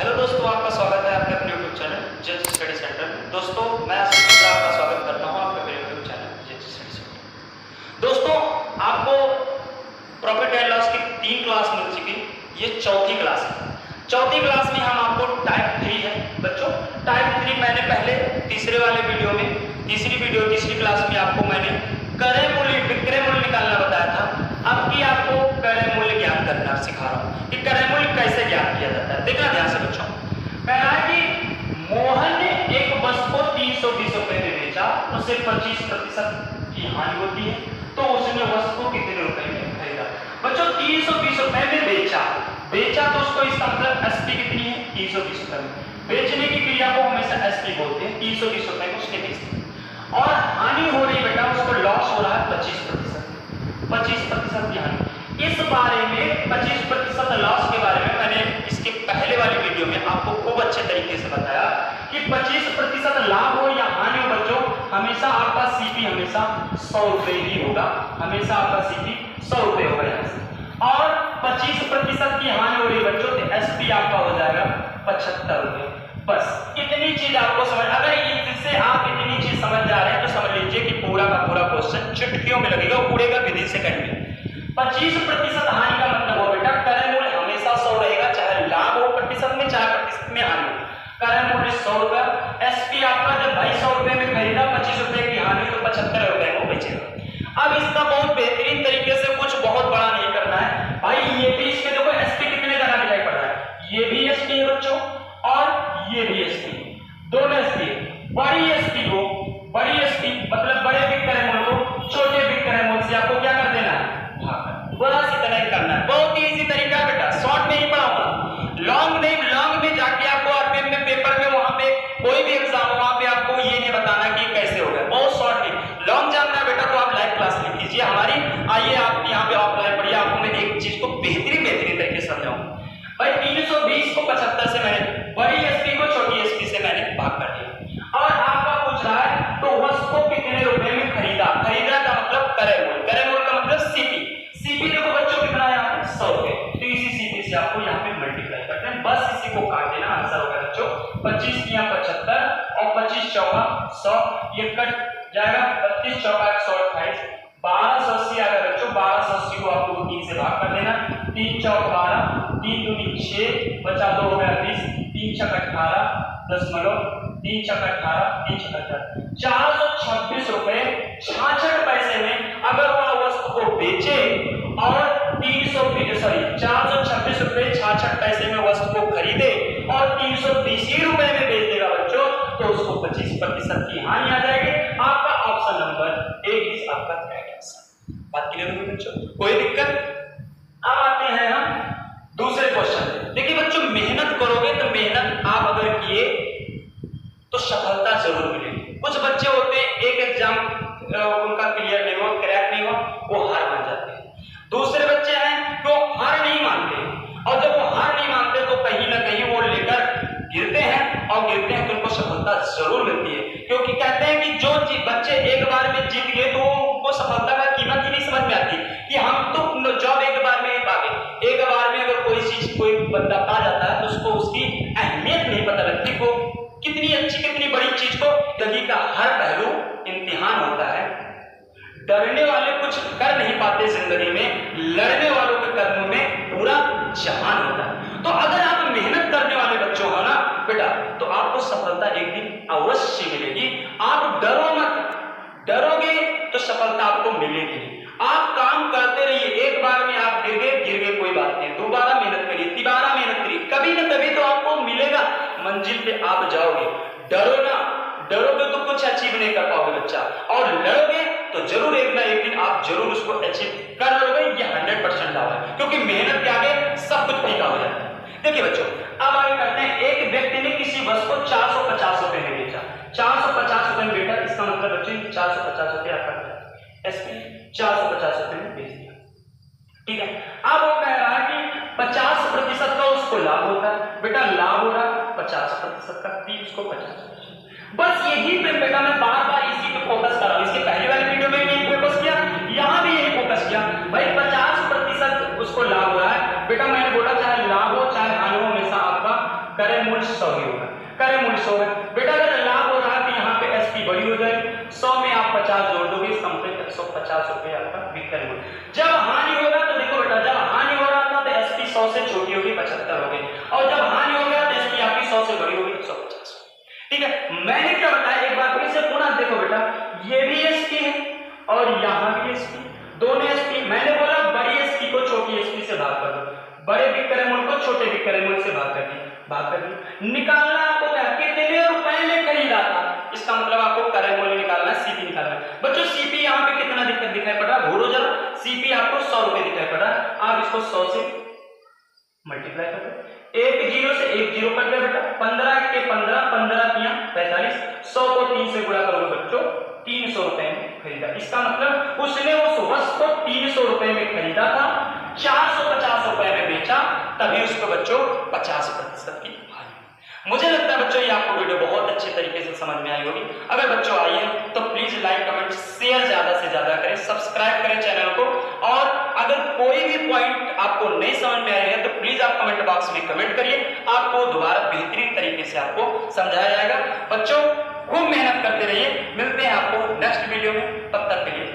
Hello दोस्तों, आपका स्वागत है आपके अपने यूट्यूब चैनल जज स्टडी सेंटर में। दोस्तों मैं आशीष मिश्रा आपका स्वागत करता हूं आपके अपने यूट्यूब चैनल जज स्टडी सेंटर। दोस्तों आपको प्रॉफिट एंड लॉस की 3 क्लास मिल चुकी, ये चौथी क्लास है। चौथी क्लास में हम आपको टाइप 3 है बच्चों। टाइप 3 मैंने पहले तीसरी क्लास में आपको मैंने क्रय मूल्य विक्रय मूल्य निकालना बताया था। अब की आपको क्रय मूल्य ज्ञात करना सिखा रहा हूं कि क्रय मूल्य कैसे ज्ञात किया जाता है। देखना ध्यान से बच्चों। कह है कि मोहन ने एक वस्तु को 320 रुपए में बेचा, उसे 25% की हानि होती है, तो उसने वस्तु को कितने रुपए में खरीदा? बच्चों 320 रुपए में बेचा तो उसको इसका मतलब एसपी कितनी है? 320 रुपए में। बेचने की क्रिया को हमेशा एसपी बोलते हैं। 320 रुपए में उसने बेच दिया और हानि हो रही बेटा, उसको लॉस हो रहा है 25% की हानि। इस बारे में 25% लॉस के बारे में मैंने इसके पहले वाली वीडियो में आपको खूब अच्छे तरीके से बताया कि 25% लाभ हो या हानि हो बच्चों, हमेशा आपका सीपी हमेशा 100 रुपए ही होगा। हमेशा आपका सीपी 100 रुपए होगा यहाँ से। और 25% की हानि हो रही है बच्चों, तो एसपी आपका हो जाएगा 75 रुपए। बस इतनी चीज आपको समझ, अगर इससे आप इतनी चीज समझ जा रहे हैं तो समझ लीजिए कि पूरा का पूरा क्वेश्चन चुटकियों में लगेगा, उड़ेगा विधि से करेंगे। 25% हानि का मतलब हो बेटा, क्रय मूल्य हमेशा 100 रहेगा, चाहे लाभ हो प्रतिशत में चाहे प्रतिशत में हानि हो। क्रय मूल्य 100 रुपया, एसपी आपका जब भाई 100 रुपए में खरीदा, 25 रुपए की हानि तो 75 रुपए को बेचेगा। अब इसका बहुत बेहतरीन तरीके से कुछ बहुत बड़ा नहीं करना है भाई। ये भी इसके देखो एसपी कितने का दिखाई पड़ रहा है, ये भी एसपी है बच्चों और ये भी एसपी, दोनों एसपी। बड़ी एसपी मतलब बड़े विक्रय मूल्य को छोटे विक्रय मूल्य से आपको क्या कर देना है? बस इतना ही करना है। बहुत ही इजी तरीका है बेटा, शॉर्ट में ही पढ़ाऊंगा, लॉन्ग नहीं। लॉन्ग में जाके आपको आरपीएम में पेपर में वहां पे कोई भी एग्जाम वहां पे आपको ये नहीं बताना कि कैसे हो गया। बहुत शॉर्ट में लॉन्ग जानना है बेटा, तो आप लाइव क्लास लिख लीजिए हमारी। आइए आप यहाँ पे ऑफलाइन पढ़िए, आपको मैं एक चीज को बेहतरीन तरीके से समझाऊंगा भाई। 320 को 75 से मैंने बड़ी एसपी को छोटी एसपी से मैंने भाग कर दिया। और आपका पूछ रहा है तो वस्तु को कितने रुपए में खरीदा का मतलब क्रय मूल्य का मतलब सीपी देखो बच्चों कितना है यहाँ पे 100 रुपए, तो इसी सीपी से आपको यहाँ पे मल्टीप्लाई करते हैं। बस इसी को काट देना, आंसर होगा बच्चों 25 किया 75 और 25 चौका 100, ये कट जाएगा। 32 चौका 128, 1280 आ गया बच्चों। 1280 को आपको 3 से भाग कर देना। 3 चौक 12, 3 दूनी 6, बचा 2 हो गया 20, 3 छक 18 दशमलव 3 छक 18, 3 छक 18, 426 रुपए 66 पैसे में अगर वह वस्तु को बेचे और 426 रुपए 66 पैसे में वस्तु को खरीदे और 320 ही रुपए में बेच देगा बच्चों, तो उसको 25% की हानि आ जाएगी। आपका ऑप्शन नंबर 1 इज आपका करेक्ट आंसर। बात क्लियर हुई बच्चों? कोई दिक्कत? अब आते हैं हम दूसरे क्वेश्चन। देखिए बच्चों, मेहनत करोगे तो मेहनत आप अगर किए तो सफलता जरूर मिलेगी। कुछ बच्चे होते हैं एक एग्जाम उनका क्लियर नहीं हुआ, क्रैक नहीं हुआ, वो हार मान जाते हैं। दूसरे बच्चे हैं जो हार नहीं मानते, और जब वो हार नहीं मानते तो कहीं ना कहीं वो लेकर गिरते हैं, और गिरते हैं तो उनको सफलता जरूर मिलती है। क्योंकि कहते हैं कि जो बच्चे एक बार में जीत गए तो उनको सफलता का कीमत ही नहीं समझ में आती कि हम तो जॉब एक बार में पा गए। एक बार में अगर कोई बंदा पा जाता है तो उसको उसकी अहमियत नहीं पता लगती, को कितनी अच्छी कितनी बड़ी चीज को। जिंदगी का हर पहलू इम्तिहान होता है। डरने वाले कुछ कर नहीं पाते जिंदगी में, लड़ने वालों के कदमों में पूरा जहान होता है। तो अगर आप मेहनत करने वाले बच्चों हो ना बेटा, तो आपको सफलता एक दिन अवश्य मिलेगी। आप डरो मत, डरोगे तो सफलता आपको मिलेगी नहीं। आप काम करते रहिए, एक बार में आप गिर गए कोई बात नहीं, दोबारा मेहनत करिए, तिबारा मेहनत करिए, कभी ना कभी तो आपको मिलेगा, मंजिल पे आप जाओगे। डरो ना, डरोगे तो कुछ अचीव नहीं कर पाओगे बच्चा, और लड़ोगे तो जरूर एक ना एक दिन आप जरूर उसको अचीव कर लोगे, ये 100% दावा है। क्योंकि मेहनत के आगे सब कुछ फीका हो जाता है। देखिए बच्चों, अब आगे करते हैं। एक व्यक्ति ने किसी वस्तु को 450 रुपए में बेचा, 450 रुपए में बेचा, इसका मतलब बच्चों 450 रुपए आपका 450 रुपए में बेच दिया, ठीक है। अब वो कह रहा है कि 50% का उसको लाभ होता है। बेटा लाभ हो रहा 50% का, 30 को 50%। बस यही पे बेटा मैं बार बार इसी पे फोकस कर रहा हूं। इसके पहले वाले वीडियो में भी यही फोकस किया, यहां भी यही फोकस किया भाई। 50% उसको लाभ हो रहा है बेटा, मैंने बोला चाहे लाभ हो चाहे हानि हो, हमेशा आपका क्रय मूल्य 100 ही होगा, क्रय मूल्य 100 है। बेटा अगर लाभ हो रहा है तो यहाँ पे एसपी बड़ी हो जाएगी, 100 में आप 50 जोड़ दोगे, इसका मतलब 150 रुपये आपका विक्रय मूल्य। जब हानि होगा तो देखो बेटा, जब हानि हो रहा था तो एसपी 100 से छोटी होगी 75 हो गई, और जब हानि हो गया तो एसपी आपकी 100 से बड़ी होगी 150। ठीक है, मैंने क्या बताया एक बार फिर से पुनः देखो बेटा, ये भी एसपी है और यहाँ भी एसपी, दोनों एसपी। मैंने बोला बड़ी एसपी को छोटी एसपी से भाग कर दो, बड़े विक्रय मूल्य को छोटे विक्रय मूल्य से भाग कर दी। निकालना आपको क्या, कितने रुपए में खरीदा था, इसका मतलब आपको क्रय मूल्य निकालना है, सीपी निकालना है। बच्चों सीपी यहाँ पे कितना दिखाई पड़ रहा है, घोड़ो जरा, सीपी आपको 100 रुपए दिखाई पड़ रहा है, आप इसको 100 से मल्टीप्लाई कर दो, एक जीरो से एक जीरो कट गया बेटा, 15 के 15, 15 तिया 45, 100 को 3 से गुणा करोगे बच्चों 300 रुपए में खरीदा। इसका मतलब उसने उस वस्तु को 300 रुपए में खरीदा था, 450 रुपए में बेचा, तभी उसको बच्चों 50% की हानि। मुझे लगता है बच्चों ये आपको वीडियो बहुत अच्छे तरीके से समझ में आई होगी। अगर बच्चों आई है तो प्लीज लाइक कमेंट शेयर ज्यादा से ज्यादा करें, सब्सक्राइब करें चैनल को, और अगर कोई भी पॉइंट आपको नहीं समझ में आएगा तो प्लीज आप कमेंट बॉक्स में कमेंट करिए, आपको दोबारा बेहतरीन तरीके से आपको समझाया जाएगा। बच्चों खूब मेहनत करते रहिए, मिलते हैं आपको नेक्स्ट वीडियो में, तब तक के लिए